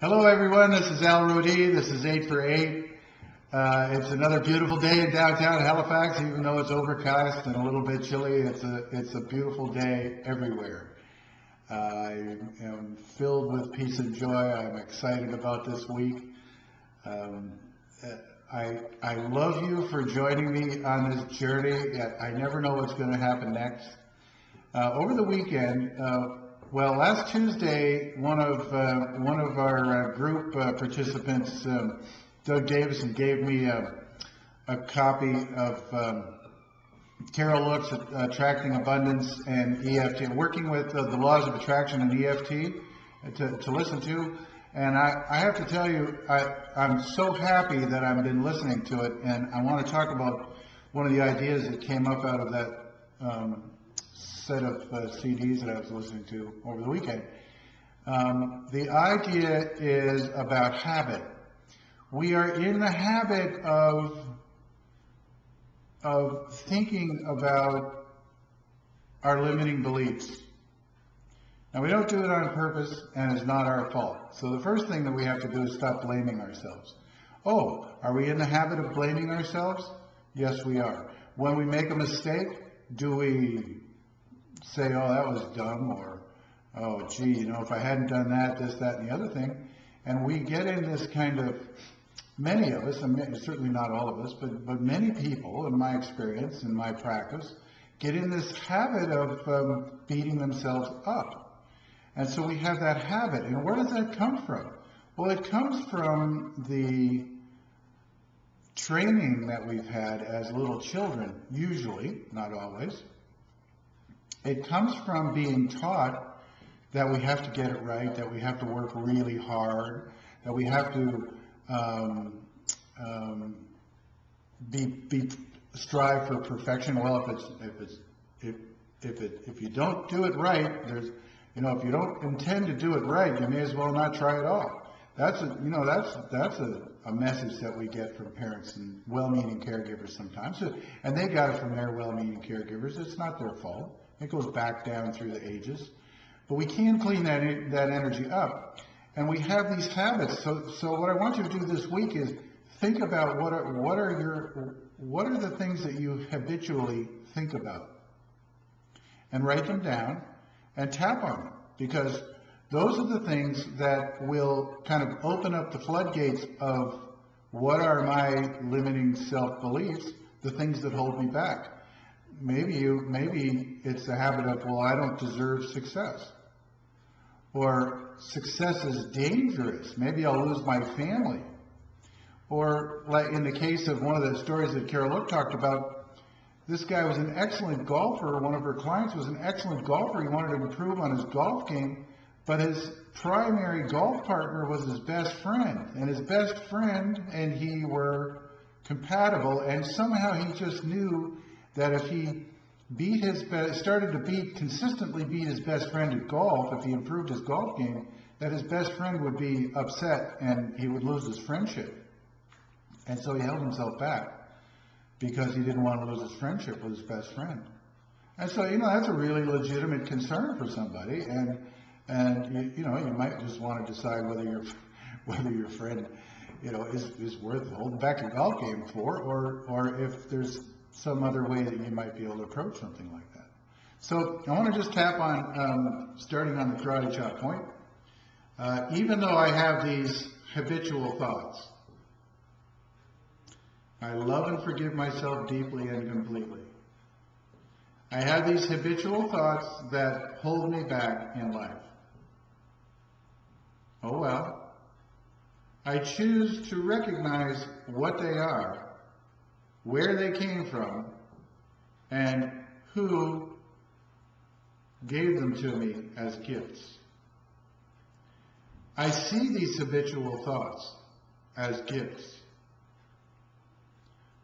Hello everyone, this is Al Rudy. This is 8 for 8. It's another beautiful day in downtown Halifax, even though it's overcast and a little bit chilly. It's a beautiful day everywhere. I am filled with peace and joy. I'm excited about this week. I love you for joining me on this journey. I never know what's going to happen next. Over the weekend, last Tuesday, one of our group participants, Doug Davison, gave me a copy of Carol Look's Attracting Abundance and EFT, working with the laws of attraction and EFT to listen to. And I have to tell you, I'm so happy that I've been listening to it, and I want to talk about one of the ideas that came up out of that set of CDs that I was listening to over the weekend. The idea is about habit. We are in the habit of thinking about our limiting beliefs. Now, we don't do it on purpose, and it's not our fault. So the first thing that we have to do is stop blaming ourselves. Oh, are we in the habit of blaming ourselves? Yes, we are. When we make a mistake, do we say, oh, that was dumb, or, oh, gee, if I hadn't done that, this, that, and the other thing? And we get in this kind of, many of us, and certainly not all of us, but many people, in my experience, in my practice, get in this habit of beating themselves up. And so we have that habit. And where does that come from? Well, it comes from the training that we've had as little children, usually, not always. It comes from being taught that we have to get it right, that we have to work really hard, that we have to strive for perfection. Well, if you don't do it right, if you don't intend to do it right, you may as well not try at all. That's a message that we get from parents and well-meaning caregivers sometimes, and they got it from their well-meaning caregivers. It's not their fault. It goes back down through the ages, but we can clean that energy up, and we have these habits. So what I want you to do this week is think about what are the things that you habitually think about, and write them down and tap on them, because those are the things that will kind of open up the floodgates of what are my limiting self-beliefs, the things that hold me back. Maybe it's the habit of, well, I don't deserve success, or success is dangerous. Maybe I'll lose my family. Or like in the case of one of the stories that Carol Look talked about, this guy was an excellent golfer. One of her clients was an excellent golfer. He wanted to improve on his golf game, but his primary golf partner was his best friend, and his best friend and he were compatible, and somehow he just knew that if he consistently beat his best friend at golf, if he improved his golf game, that his best friend would be upset and he would lose his friendship. And so he held himself back because he didn't want to lose his friendship with his best friend. And so, that's a really legitimate concern for somebody, and you might just want to decide whether your friend, is worth holding back your golf game for, or if there's some other way that you might be able to approach something like that. So I want to just tap on, starting on the karate chop point. Even though I have these habitual thoughts, I love and forgive myself deeply and completely. I have these habitual thoughts that hold me back in life. Oh well. I choose to recognize what they are, where they came from, and who gave them to me as gifts. I see these habitual thoughts as gifts,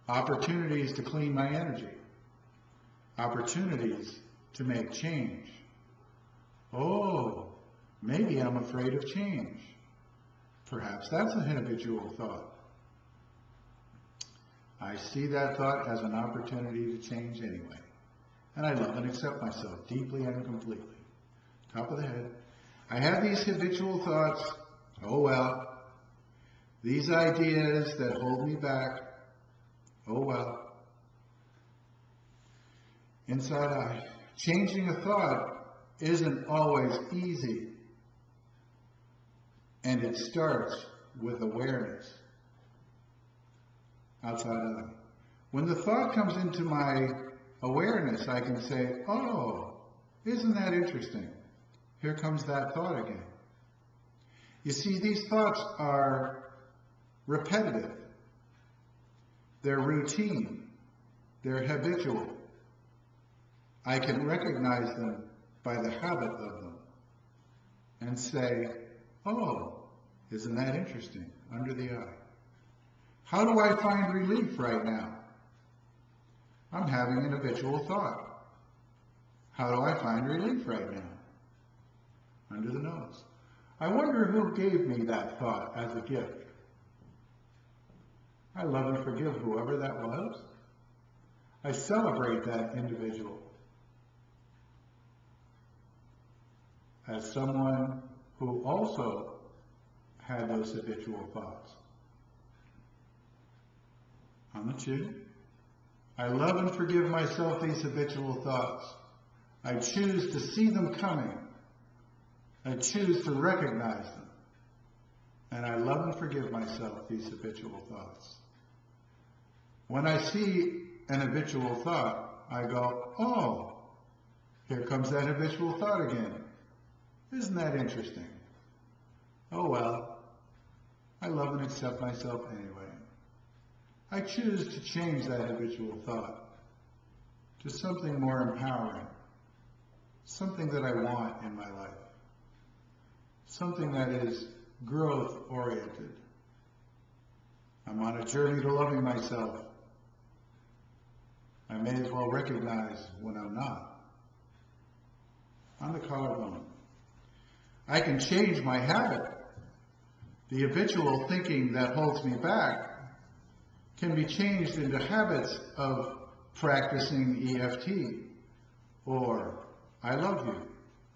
opportunities to clean my energy, opportunities to make change. Oh, maybe I'm afraid of change. Perhaps that's a habitual thought. I see that thought as an opportunity to change anyway. And I love and accept myself deeply and completely. Top of the head. I have these habitual thoughts. Oh well. These ideas that hold me back, oh well. Inside eye. Changing a thought isn't always easy. And it starts with awareness. Outside eye. When the thought comes into my awareness, I can say, oh, isn't that interesting? Here comes that thought again. You see, these thoughts are repetitive. They're routine. They're habitual. I can recognize them by the habit of them and say, oh, isn't that interesting? Under the eye. How do I find relief right now? I'm having an habitual thought. How do I find relief right now? Under the nose. I wonder who gave me that thought as a gift. I love and forgive whoever that was. I celebrate that individual as someone who also had those habitual thoughts. On the chin. I love and forgive myself these habitual thoughts. I choose to see them coming. I choose to recognize them. And I love and forgive myself these habitual thoughts. When I see an habitual thought, I go, oh, here comes that habitual thought again. Isn't that interesting? Oh well, I love and accept myself anyway. I choose to change that habitual thought to something more empowering, something that I want in my life, something that is growth-oriented. I'm on a journey to loving myself. I may as well recognize when I'm not. On the collarbone. I can change my habit. The habitual thinking that holds me back can be changed into habits of practicing EFT, or I love you,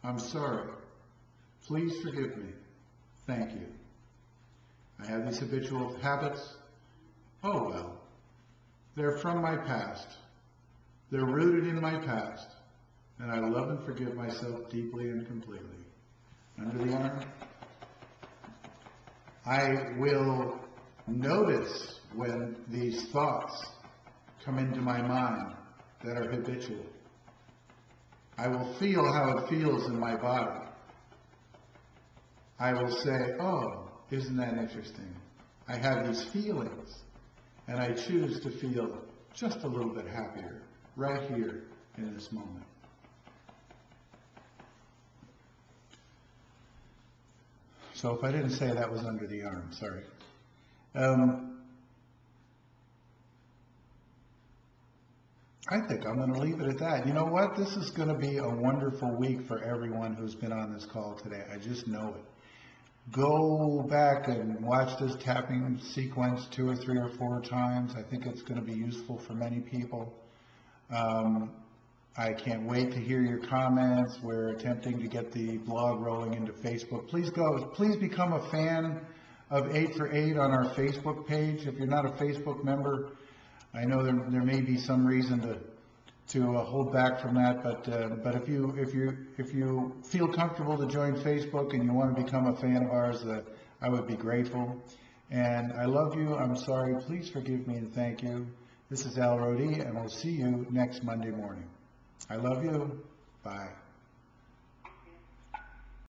I'm sorry, please forgive me, thank you. I have these habitual habits, oh well, they're from my past, they're rooted in my past, and I love and forgive myself deeply and completely. Under the arm, I will notice when these thoughts come into my mind that are habitual. I will feel how it feels in my body. I will say, oh, isn't that interesting? I have these feelings, and I choose to feel just a little bit happier right here in this moment. So if I didn't say that was under the arm, sorry. I think I'm going to leave it at that. You know what? This is going to be a wonderful week for everyone who's been on this call today. I just know it. Go back and watch this tapping sequence 2 or 3 or 4 times. I think it's going to be useful for many people. I can't wait to hear your comments. We're attempting to get the blog rolling into Facebook. Please become a fan of 8 for 8 on our Facebook page. If you're not a Facebook member, I know there may be some reason to hold back from that, but if you feel comfortable to join Facebook and you want to become a fan of ours, I would be grateful. And I love you. I'm sorry. Please forgive me and thank you. This is Al Rodi, and we'll see you next Monday morning. I love you. Bye.